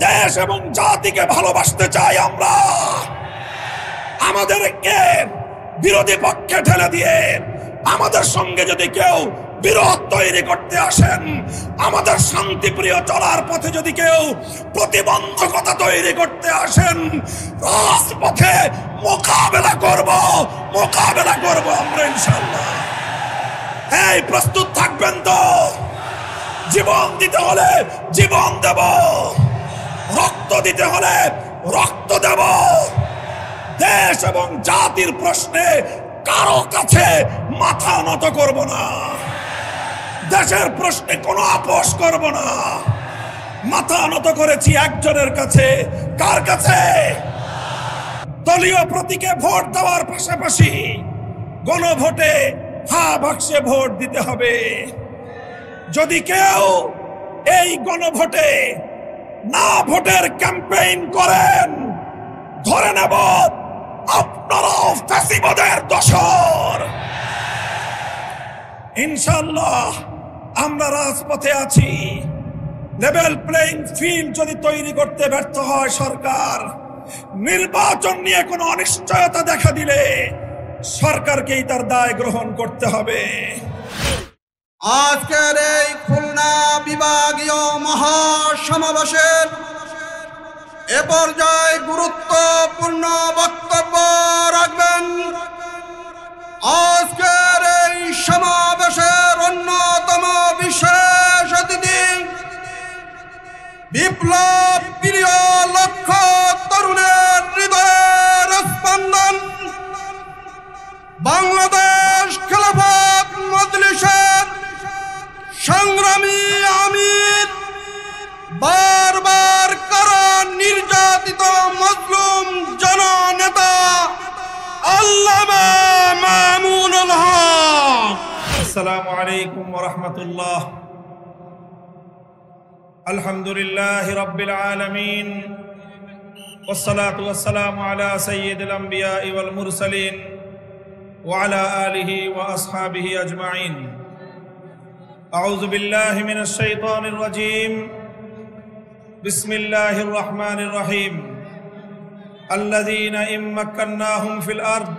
দেশ এবং জাতিকে ভালোবাসতে চাই আমরা। আমাদেরকে বিরোধী পক্ষে ঠেলে দিয়ে আমাদের সঙ্গে যদি কেউ বিরোধ তৈরি করতে আসেন, আমাদের শান্তিপ্রিয় চলার পথে যদি কেউ প্রতিবন্ধকতা তৈরি করতে আসেন, রাজপথে মোকাবেলা করব আমরা ইনশাআল্লাহ। এই প্রস্তুত থাকবেন তো? জীবন দিতে হলে জীবন দেব, রক্ত দিতে হলে রক্ত দেব। দেশ এবং জাতির প্রশ্নে কারো কাছে মাথা নত করব না। দেশের প্রশ্নে কোনো আপোষ করব না। মাথা নত করেছি একজনের কাছে। কার কাছে? দলীয় প্রতীকে ভোট দেওয়ার পাশাপাশি গণভোটে বাক্সে ভোট দিতে হবে। যদি কেউ এই গণভোটে না ভোটের ক্যাম্পেইন করেন, ধরে নেব আপনারাও ফ্যাসিবাদের দোসর। ইনশাআল্লাহ আমরা রাজপথে আছি। লেভেল প্লেইং ফিল্ড যদি তৈরি করতে ব্যর্থ হয় সরকার, নির্বাচন নিয়ে কোনো অনিশ্চয়তা দেখা দিলে সরকারকেই তার দায় গ্রহণ করতে হবে। আজকের এই খুলনা বিভাগীয় মহাসমাবেশের এ পর্যায়ে গুরুত্বপূর্ণ বক্তব্য রাখবেন আজকের এই সমাবেশের অন্যতম বিশেষ অতিথি, বিপ্লব প্রিয় লক্ষ তরুণের হৃদয়ের স্পন্দন, বাংলাদেশ খেলাফত মজলিসের সংগ্রামী আমির, বারবার কারা নির্যাতিত মজলুম জননেতা আল্লামা মামুনুল হক। আসসালামু আলাইকুম ওয়া রাহমাতুল্লাহ। আলহামদুলিল্লাহি রাব্বিল আলামিন, ওয়াসসালাতু ওয়াসসালামু আলা সাইয়্যিদিল আমবিয়া'i ওয়াল মুরসালিন ওয়া আলা আলিহি ওয়া আসহাবিহি আজমাইন। আউযু বিল্লাহি মিনাশ শাইতানির রাজীম। বিসমিল্লাহির রহমানির রহিম। আল্লাযীনা ইম্মাক্কান্নাহুম ফিল আরদ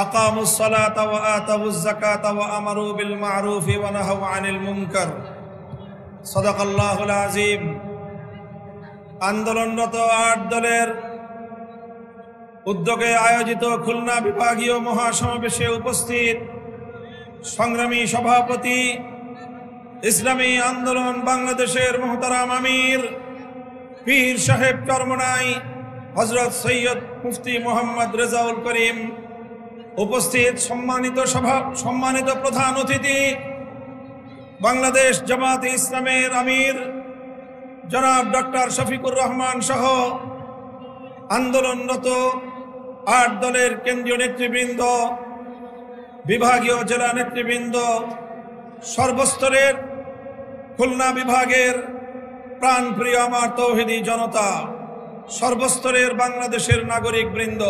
আকামুস সালাতা ওয়া আতাউয যাকাতা ওয়া আমারু বিল মা'রুফি ওয়া নাহাউ আনিল মুনকার। সাদাকাল্লাহুল আযীম। আন্দোলনরত ৮ দলের উদ্যোগে আয়োজিত খুলনা বিভাগীয় মহাসমাবেশে উপস্থিত সংগ্রামী সভাপতি, ইসলামী আন্দোলন বাংলাদেশের মোহতারাম আমির পীর সাহেব চরমনাই হযরত সৈয়দ মুফতি মোহাম্মদ রেজাউল করিম, উপস্থিত সম্মানিত প্রধান অতিথি, বাংলাদেশ জামাতে ইসলামের আমির জনাব ডক্টর শফিকুর রহমান সহ আন্দোলনরত ৮ দলের কেন্দ্রীয় নেতৃবৃন্দ, বিভাগীয় জেলা নেতৃবৃন্দ, সর্বস্তরের খুলনা বিভাগের প্রাণপ্রিয় আমার তৌহিদি জনতা, সর্বস্তরের বাংলাদেশের নাগরিক বৃন্দ,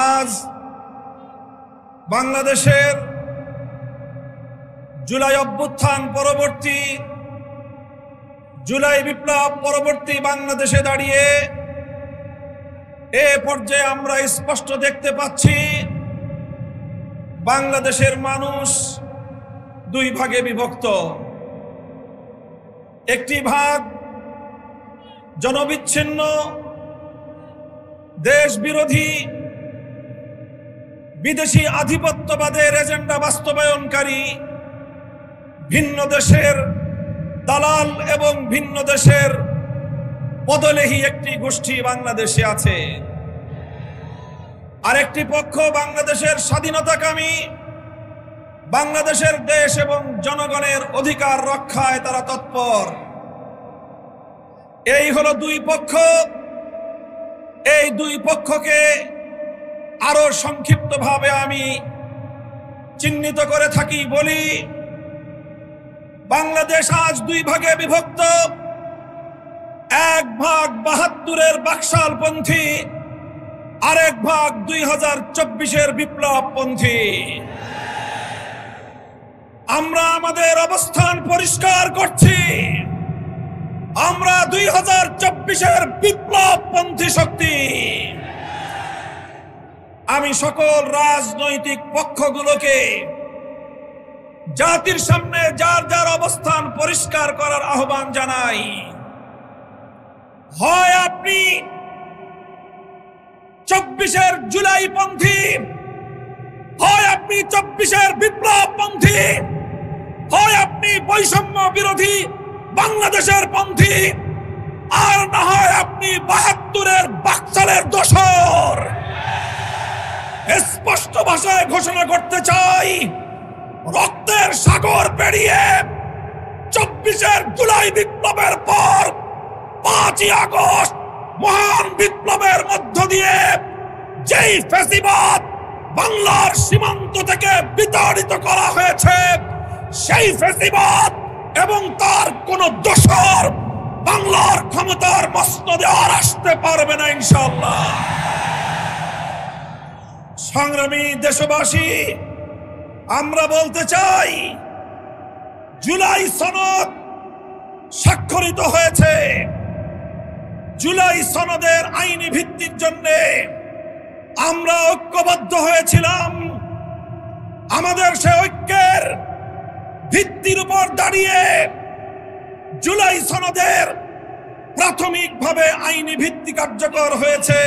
আজ বাংলাদেশের জুলাই অভ্যুত্থান পরবর্তী, জুলাই বিপ্লব পরবর্তী বাংলাদেশে দাঁড়িয়ে এ পর্যায়ে আমরা স্পষ্ট দেখতে পাচ্ছি বাংলাদেশের মানুষ 2 ভাগে বিভক্ত। একটি ভাগ জনবিচ্ছিন্ন, দেশ বিরোধী, বিদেশি আধিপত্যবাদের এজেন্ডা বাস্তবায়নকারী, ভিন্ন দেশের দালাল এবং ভিন্ন দেশের পদলেহী একটি গোষ্ঠী বাংলাদেশে আছে। আরেকটি পক্ষ বাংলাদেশের স্বাধীনতাকামী, বাংলাদেশের দেশ এবং জনগণের অধিকার রক্ষায় তারা তৎপর। এই হলো 2 পক্ষ। এই 2 পক্ষকে আরো সংক্ষিপ্তভাবে আমি চিহ্নিত করে থাকি বলি, বাংলাদেশ আজ 2 ভাগে বিভক্ত। এক ভাগ ৭২-এর বাকশালপন্থী, আরেক ভাগ 2024-এর বিপ্লবপন্থী। আমরা আমাদের অবস্থান পরিষ্কার করছি। আমরা 2024-এর বিপ্লবপন্থী শক্তি। আমি সকল রাজনৈতিক পক্ষগুলোকে জাতির সামনে যার যার অবস্থান পরিষ্কার করার আহ্বান জানাই। হয় আপনি 24-এর জুলাইপন্থী, হয় আপনি 24-এর বিপ্লবপন্থী, হয় আপনি বৈষম্য বিরোধী বাংলাদেশের পন্থী, আর না হয় আপনি 72-এর বাকশালের দোসর। স্পষ্ট ভাষায় ঘোষণা করতে চাই, রক্তের সাগর পেরিয়ে 24-এর জুলাই বিপ্লবের পর 5ই আগস্ট মহান বিপ্লবের মধ্য দিয়ে যেই ফ্যাসিবাদ বাংলার সীমান্ত থেকে বিতাড়িত করা হয়েছে, সেই ফ্যাসিবাদ এবং তার কোন দোসর বাংলার ক্ষমতার মসনদে আর আসতে পারবে না ইনশাআল্লাহ। সংগ্রামী দেশবাসী, আমরা বলতে চাই, জুলাই সনদ স্বাক্ষরিত হয়েছে। জুলাই সনদের আইনি ভিত্তির জন্য আমরা ঐক্যবদ্ধ হয়েছিলাম। আমাদের সে ঐক্যের ভিত্তির উপর দাঁড়িয়ে জুলাই সনদের প্রাথমিকভাবে আইনি ভিত্তি কার্যকর হয়েছে,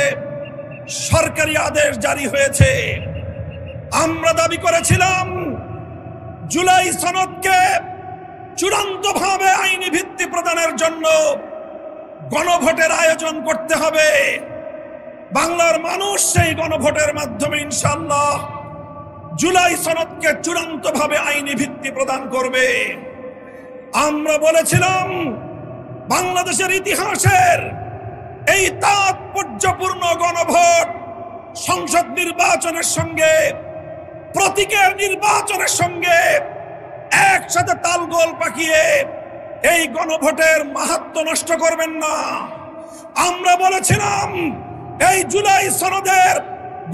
সরকারি আদেশ জারি হয়েছে। আমরা দাবি করেছিলাম জুলাই সনদকে চূড়ান্তভাবে আইনি ভিত্তি প্রদানের জন্য গণভোটের আয়োজন করতে হবে। বাংলার মানুষ সেই গণভোটের মাধ্যমে ইনশাআল্লাহ জুলাই সনদকে চূড়ান্তভাবে আইনি ভিত্তি প্রদান করবে। আমরা বলেছিলাম বাংলাদেশের ইতিহাসের এই তাৎপর্যপূর্ণ গণভোট সংসদ নির্বাচনের সঙ্গে, প্রতীকের নির্বাচনের সঙ্গে একসাথে তালগোল পাকিয়ে এই গণভোটের মাহাত্ম্য নষ্ট করবেন না। আমরা বলেছিলাম এই জুলাই সনদের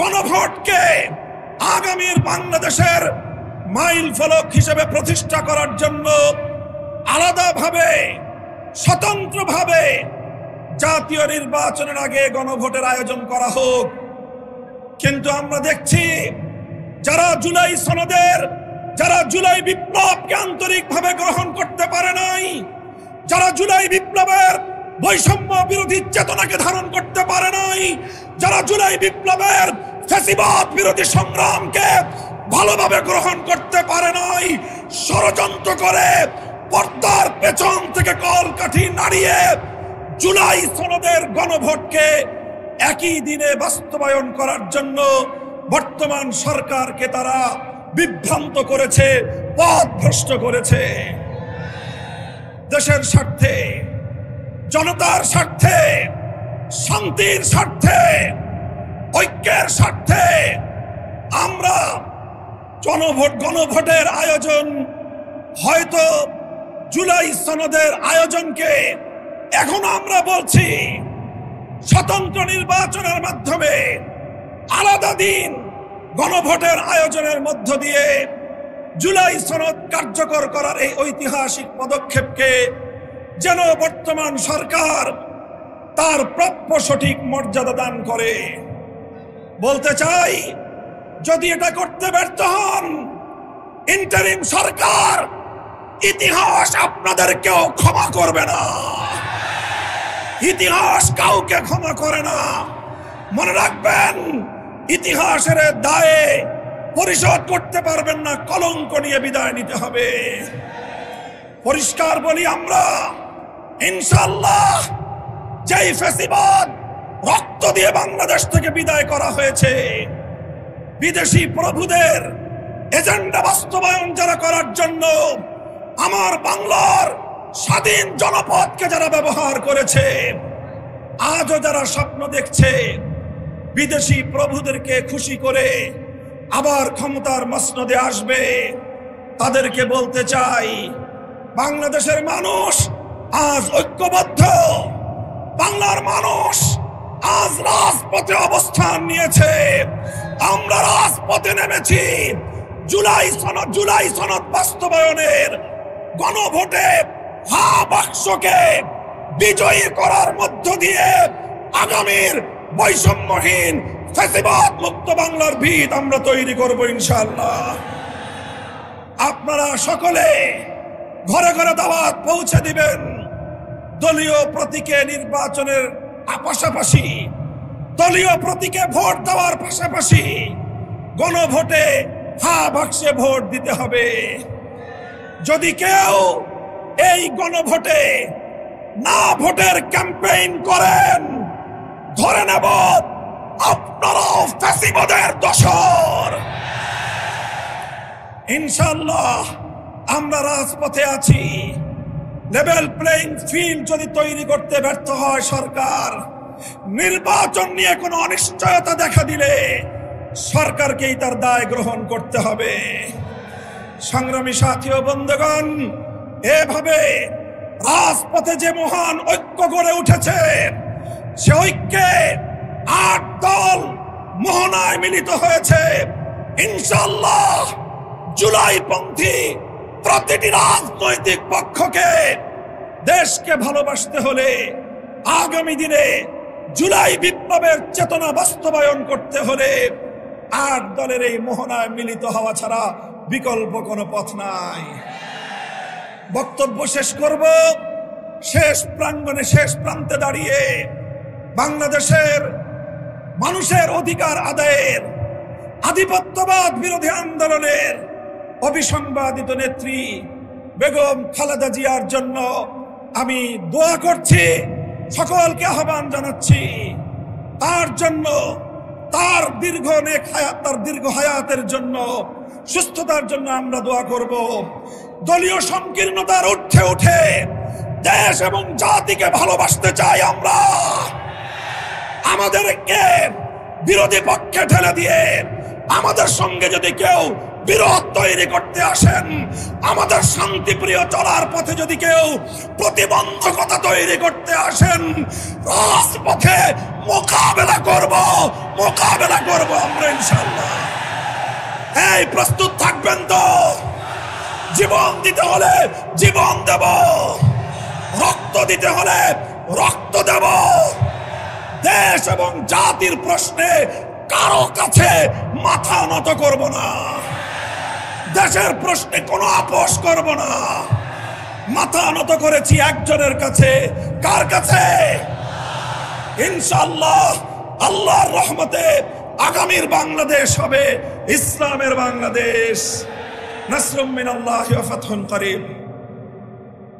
গণভোটকে আগামীর বাংলাদেশের মাইল ফলক হিসেবে প্রতিষ্ঠা করার জন্য আলাদাভাবে, স্বতন্ত্রভাবে জাতীয় নির্বাচনের আগে গণভোটের আয়োজন করা হোক। কিন্তু আমরা দেখছি যারা জুলাই সনদের, যারা জুলাই বিপ্লবকে আন্তরিকভাবে গ্রহণ করতে পারে নাই, যারা জুলাই বিপ্লবের বৈষম্য বিরোধী চেতনাকে ধারণ করতে পারে নাই, যারা জুলাই বিপ্লবের ফ্যাসিবাদ বিরোধী সংগ্রামকে ভালোভাবে গ্রহণ করতে পারে নাই, ষড়যন্ত্র করে পর্দার পেছন থেকে কলকাঠি নাড়িয়ে জুলাই সনদের গণভোটকে একই দিনে বাস্তবায়ন করার জন্য বর্তমান সরকারকে তারা বিভ্রান্ত করেছে, পথভ্রষ্ট করেছে। দেশের স্বার্থে, জনতার স্বার্থে, শান্তির স্বার্থে, ঐক্যের স্বার্থে আমরা গণভোটের আয়োজন, হয়তো জুলাই সনদের আয়োজনকে এখন আমরা বলছি স্বতন্ত্র নির্বাচনের মাধ্যমে আলাদা দিন গণভোটের আয়োজনের মধ্য দিয়ে জুলাই সনদ কার্যকর করার এই ঐতিহাসিক পদক্ষেপকে যেন বর্তমান সরকার তার প্রাপ্য সঠিক মর্যাদা দান করে। বলতে চাই, যদি এটা করতে ব্যর্থ হন, ইন্টারিম সরকার, ইতিহাস আপনাদেরকেও ক্ষমা করবে না। ইতিহাস কাউকে ক্ষমা করে না। মনে রাখবেন, ইতিহাসের দায়ে পরিশোধ করতে পারবেন না, কলঙ্ক নিয়ে বিদায় নিতে হবে। পরিষ্কার বলি, আমরা ইনশাআল্লাহ যেই ফ্যাসিবাদ রক্ত দিয়ে বাংলাদেশ থেকে বিদায় করা হয়েছে, বিদেশি প্রভুদের এজেন্ডা বাস্তবায়ন যারা করার জন্য আমার বাংলার স্বাধীন জনপদকে যারা ব্যবহার করেছে, আজও যারা স্বপ্ন দেখছে বিদেশি প্রভুদেরকে খুশি করে আবার ক্ষমতার মসনদে আসবে, তাদেরকে বলতে চাই, বাংলাদেশের মানুষ আজ ঐক্যবদ্ধ। বাংলার মানুষ আজ রাজপথে অবস্থান নিয়েছে। আমরা রাজপথে নেমেছি জুলাই সনদ বাস্তবায়নের গণভোটে হা বাক্সকে বিজয়ী করার মধ্য দিয়ে আগামীর বৈষম্যহীন ফ্যাসিবাদ মুক্ত বাংলার ভিত আমরা তৈরি করব ইনশাআল্লাহ। আপনারা সকলে ঘরে ঘরে দাওয়াত পৌঁছে দিবেন। দলীয় প্রতীকে নির্বাচনের পাশাপাশি দলীয় প্রতীকে ভোট দেওয়ার পাশাপাশি গণভোটে হ্যাঁ বাক্সে ভোট দিতে হবে। যদি কেউ এই গণভোটে না ভোটের ক্যাম্পেইন করেন, ধরে নেব আপনারাও ফ্যাসিবাদের দোসর। ইনশাআল্লাহ আমরা রাজপথে আছি। লেভেল প্লেইং ফিল্ড যদি তৈরি করতে ব্যর্থ হয় সরকার, নির্বাচন নিয়ে কোনো অনিশ্চয়তা দেখা দিলে সরকারকেই তার দায় গ্রহণ করতে হবে। সংগ্রামী সাথী ও বন্ধুগণ, এভাবে রাজপথে যে মহান ঐক্য গড়ে উঠেছে, সে ঐক্যে ৮ দল মোহনায় মিলিত হয়েছে। ইনশাআল্লাহ জুলাইপন্থী প্রতিটি রাজনৈতিক পক্ষকে দেশকে ভালোবাসতে হলে, আগামী দিনে জুলাই বিপ্লবের চেতনা বাস্তবায়ন করতে হলে ৮ দলের এই মোহনায় মিলিত হওয়া ছাড়া বিকল্প কোনো পথ নাই। বক্তব্য শেষ করব শেষ প্রাঙ্গণে, শেষ প্রান্তে দাঁড়িয়ে বাংলাদেশের মানুষের অধিকার আদায়ের, আধিপত্যবাদ বিরোধী আন্দোলনের অবিসংবাদিত নেত্রী বেগম খালেদা জিয়ার জন্য আমি দোয়া করছি, সকলকে আহ্বান জানাচ্ছি। তার জন্য, তার দীর্ঘ হায়াতের জন্য, সুস্থতার জন্য আমরা দোয়া করব। দলীয় সংকীর্ণতার ঊর্ধ্বে উঠে দেশ এবং জাতিকে ভালোবাসতে চাই আমরা। আমাদেরকে বিরোধী পক্ষে ঠেলে দিয়ে আমাদের সঙ্গে যদি কেউ বিরোধ তৈরি করতে আসেন, আমাদের শান্তিপ্রিয় চলার পথে যদি কেউ প্রতিবন্ধকতা তৈরি করতে আসেন, রাজপথে মোকাবেলা করব আমরা ইনশাআল্লাহ। এই প্রস্তুত থাকবেন তো? জীবন দিতে হলে জীবন দেব, রক্ত দিতে হলে রক্ত দেব। দেশ এবং জাতির প্রশ্নে কারো কাছে মাথা নত করব না। দেশের প্রশ্নে কোনো আপোষ করব না। মাথা নত করেছি একজনের কাছে। কার কাছে? ইনশাআল্লাহ আল্লাহর রহমতে আগামীর বাংলাদেশ হবে ইসলামের বাংলাদেশ। নাসরুম মিনাল্লাহি ওয়া ফাতহুন করিব।